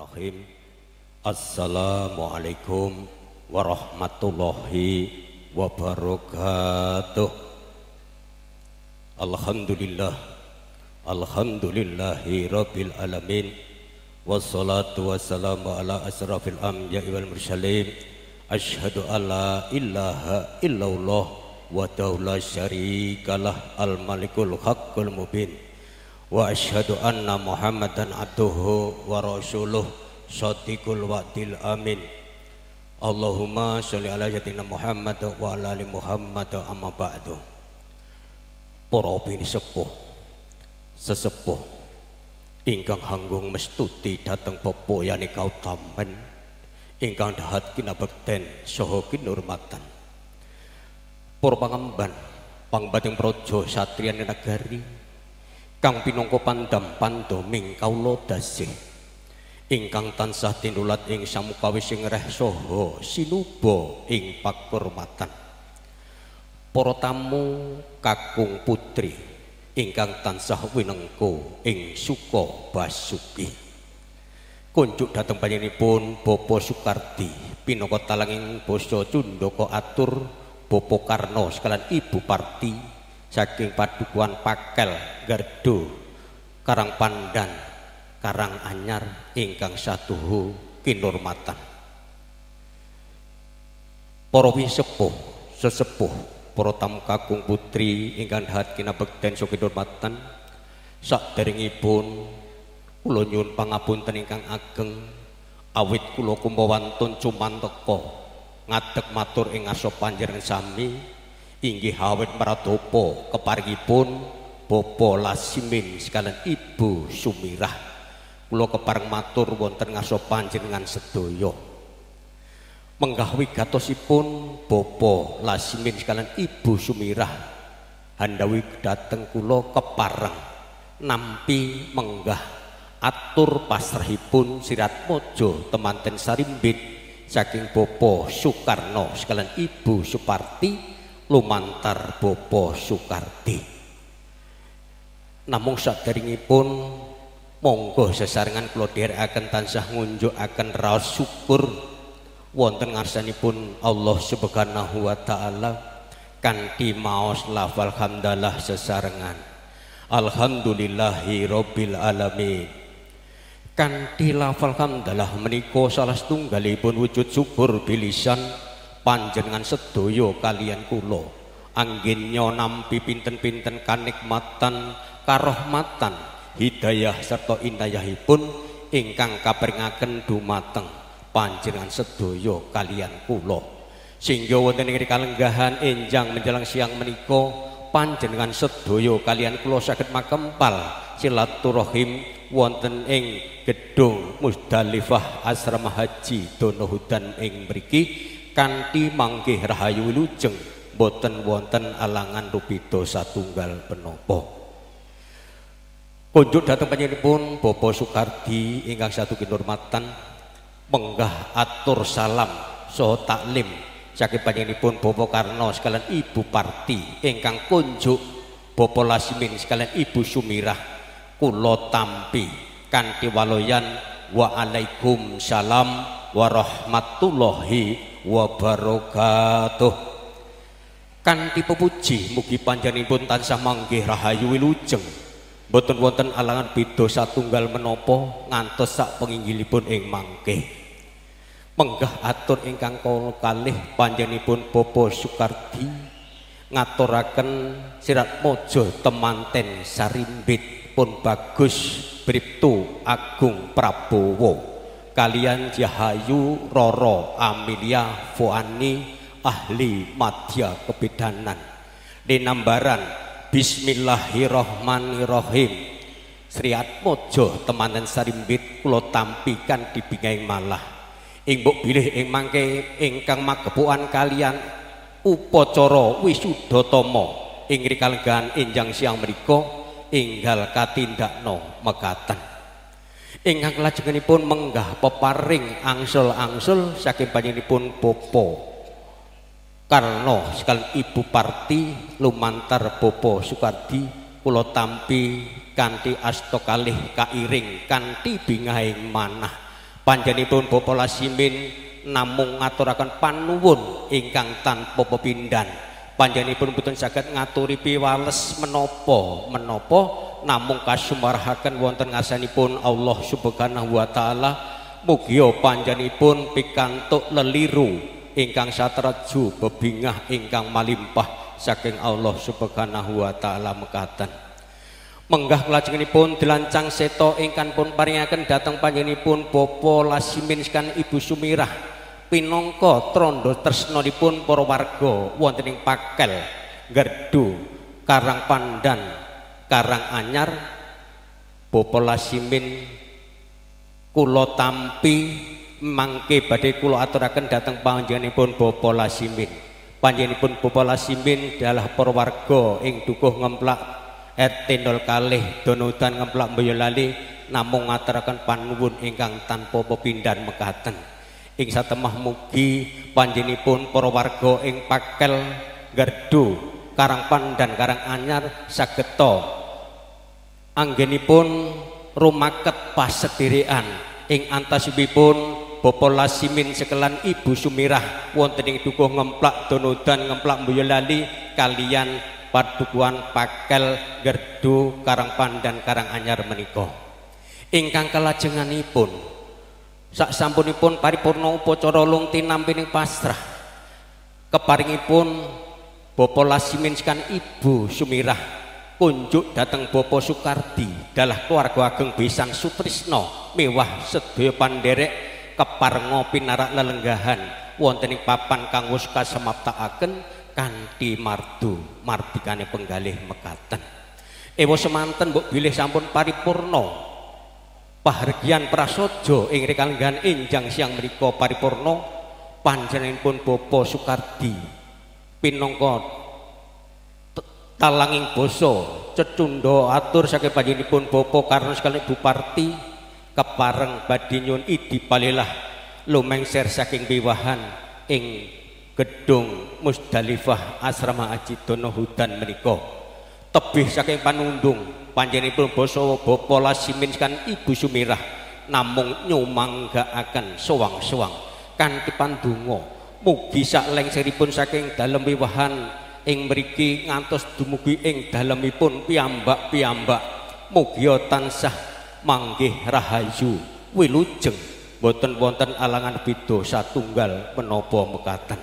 Bismillahirrahmanirrahim. Assalamualaikum warahmatullahi wabarakatuh. Alhamdulillah, alhamdulillahi rabbil alamin. Wassalatu wassalamu ala asrafil anbiya'i wal mursalin. Asyhadu an la ilaha illallah wahdahu la syarikalah al-malikul haqqul mubin. Wa asyhadu anna Muhammadan abduhu wa rasuluh shadiqul wa'dil amin. Allahumma sholli ala sayyidina Muhammad wa ala ali Muhammad amma ba'du. Para bini sepuh sesepuh ingkang hanggung mestuti dhateng pepayane kautamen ingkang dahat kinabekten saha kinurmatan. Para pangemban pangbating praja satriyane nagari kang pinangka pandam pandoming kawula dasih ingkang tansah tinulat ing samukawis sing reh saha sinuba ing pakurmatan. Para tamu kakung putri ingkang tansah winengko ing suka basuki. Kunjuk dhateng panjenenganipun Bapak Sukardi pinangka talanging basa Cundaka atur Bapak Karna sekalian Ibu Parti saking padukuhan Pakel Gardu Karang Pandan Karang Anyar ingkang satuhu kinurmatan. Para sepuh sesepuh para tamu kakung putri ingkang dahat kinabekten saha kinurmatan, saderengipun kula nyuwun pangapunten ingkang ageng awit kula kumpawantun cumanteka ngadeg matur ing ngarsa panjenengan sami inggih awit maradapa keparingipun Bapak Lasimin sekalian Ibu Sumirah. Kula kepareng matur wonten ngarsa panjenengan sedaya. Menggah wigatosipun Bapak Lasimin sekalian Ibu Sumirah handhawi dhateng kula kepareng nampi menggah atur pasrahipun sirat mojo temanten sarimbit saking Bapak Sukarno sekalian Ibu Suparti lumantar Bapak Sukardi. Namung saderengipun monggo sesarengan kula dherekaken tansah ngunjukaken raos syukur wonten ngarsanipun Allah Subhanahu wa taala kanthi maos lafal hamdalah sesarengan. Alhamdulillahi rabbil alamin. Kanthi lafal hamdalah menika salah setunggalipun wujud syukur bilisan panjenengan sedaya kalian kula anggennya nampi pinten-pinten kanikmatan karahmatan hidayah serta inayahipun ingkang kaperingaken dumateng panjenengan sedaya kalian kula sehingga wonten ing kalenggahan enjang menjelang siang menika panjenengan sedaya kalian kula saged makempal silaturahim wonten ing gedung Musdalifah Asrama Haji Donohudan ing mriki kanthi manggih rahayu wilujeng boten wonten alangan rupida satunggal menapa. Kunjuk dhateng panjenenganipun Bapak Sukardi ingkang satu kinurmatan menggah atur salam saha taklim saking panjenenganipun Bapak Karna sekalian Ibu Parti ingkang kunjuk Bapak Lasimin sekalian Ibu Sumirah kula tampi kanthi waloyan Waalaikumsalam warahmatullahi wabarakatuh. Kanthi pepuji mugi panjenenganipun tansah manggih rahayu wilujeng boten wonten alangan beda satunggal menapa ngantos sak penginggilipun ing mangke. Menggah atur ingkang kalih panjenenganipun Bapak Sukardi ngaturaken sirat mojo temanten sarimbit pun bagus Briptu Agung Prabowo kalian Jahayu Roro Amelia Fuani ahli madya kebidanan dinambaran Bismillahirrahmanirrahim. Sriat mojo temanten sarimbit kula tampikan di bingahing malah ing mbok bilih ing mangke ingkang magepokan kalian upacara wisudhatama ing kalenggahan enjang siang menika enggal katindakna mekaten. Ingkang lajenganipun menggah peparing angsul-angsul saking panjenenganipun Bapak Karna sekalian Ibu Parti lumantar Bapak Sukardi kula tampi kanthi asta kalih kairing kanthi bingahing manah Panjenenganipun Bapa Lasimin namung ngaturaken panuwun ingkang tanpa pepindhan. Panjenenganipun boten saged ngaturi piwales menapa namung kasumarahaken wonten ngarsanipun Allah Subhanahu wa taala. Mugi panjenenganipun pikantuk leliru ingkang satraju bebingah ingkang malimpah saking Allah Subhanahu wa taala mekaten. Menggah lajengipun dilancang seto ingkang pun paringaken dhateng panjenenganipun Bapa Lasimin kan Ibu Sumirah pinangka trandha tresnanipun para warga wonten ing Pakel, Gerdu, Karangpandan, Karanganyar. Bapa Lasimin kula tampi mangke badhe kula aturaken dhateng panjenenganipun Bapa Lasimin. Panjenenganipun Bapa Lasimin adalah para warga ing Dukuh Ngemplak RT 0 Donudan Ngemplak Boyolali namung ngaturaken panuwun ingkang tanpa pepindhan mekaten. Ing satemah mugi panjenenganipun para warga ing Pakel, Gerdu, Karangpandan, Karanganyar sageta anggenipun rumaket pasedherekan ing antasipun Bapa Lasimin sekelan Ibu Sumirah wonten ing Dukuh Ngemplak Donudan Ngemplak Boyolali kaliyan padukuhan Pakel, Gerdu, Karangpandan, Karanganyar menika. Ingkang kalajenganipun saksampunipun paripurna upacara lung tinampi ning pasrah keparingipun Bapa Lasimin kan Ibu Sumirah kunjuk dhateng Bapa Sukardi dalah keluarga ageng Besan Sutrisno mewah sedaya pandherek keparenga pinarak lelenggahan wonten ing papan kang wis kasemaptakaken kanthi mardikane penggalih mekaten. Ewa semanten mbok bilih sampun paripurna pahargyan prasaja ing rekalenggahan enjang siang menika paripurna panjenenganipun Bapa Sukardi pinangka talanging basa cecundha atur saking panjenenganipun Bapa Karno sekalian Ibu Parti kepareng badhe nyuwun idi palilah lumengser saking biwahan ing gedung Musdalifah Asrama Haji Dono Hudan menika tebih saking panundung panjenenganipun Bapa Lasimin kan Ibu Sumirah namung nyumanggaaken sowang-sowang kanthi pandonga mugi saklengseripun saking dalem wiwahan ing mriki ngantos dumugi ing dalemipun piyambak-piyambak mugi tansah manggih rahayu wilujeng boten wonten alangan beda satunggal menapa mekaten.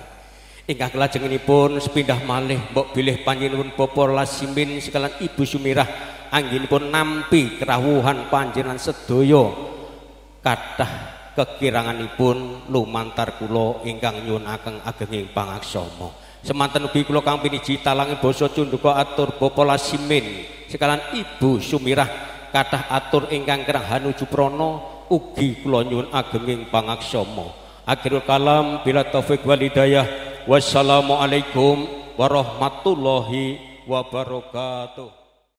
Ingkang lajengipun sepindah malih mbok bilih panjenenganipun Bapa Lasimin sekalian Ibu Sumirah anggenipun nampi kerawuhan panjenengan sedaya kathah kekiranganipun lumantar kula ingkang nyuwunaken agenging pangaksama. Semanten ugi kula kang piniji talangi basa Cundhuka atur Bapa Lasimin sekalian Ibu Sumirah kathah atur ingkang kerah hanuju prana ugi kula nyuwun agenging pangaksama. Akhirul kalam bila taufik wal hidayah. Wassalamualaikum warahmatullahi wabarakatuh.